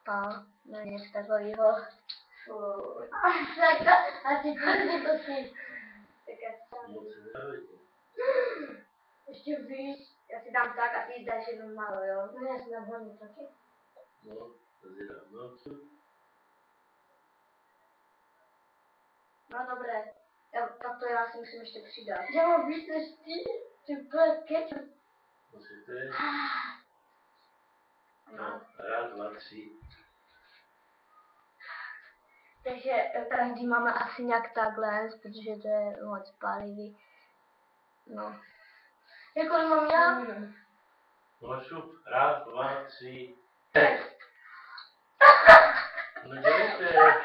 No, no nic takového. A ty první to si. Ještě víc, já si dám tak a ty dáš jenom málo, jo? No já si dám hodně taky. No, to si dám, no. No dobré, tak to já si musím ještě přidat. Já mám víc než ty úplně ketchup. Musíte. No. Raz, dva, tři. Takže každý máme asi nějak takhle, protože to je moc pálivý. No. Jako mám já? No šup, raz, dva, tři. No dělejte.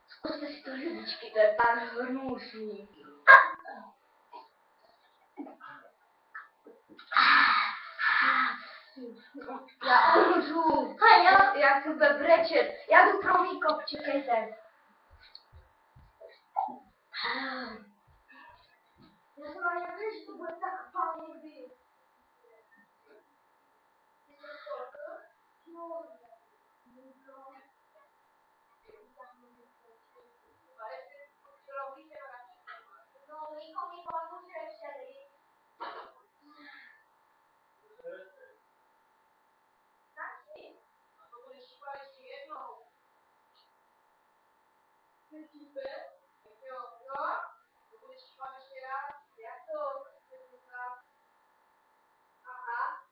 Zkuste si to lidičky, to je pár hnusný. Já umřu. Já chci brečet. Já jdu pro výkop, čekejte. Já jsem ani nevěděl, že to bude tak pálivý. No, nikomu přešeli. Taky. A to bude šípat ještě jednou. Slyšíte? Tak jo, jo? To bude šípat ještě raz. Jak to? Aha.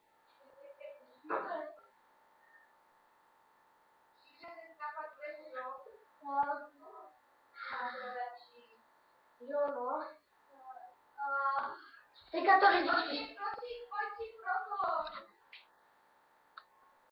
Šíře se skapat vezu, jo? No. A to lepší. Jo, no. Teďka to vyzvostíš.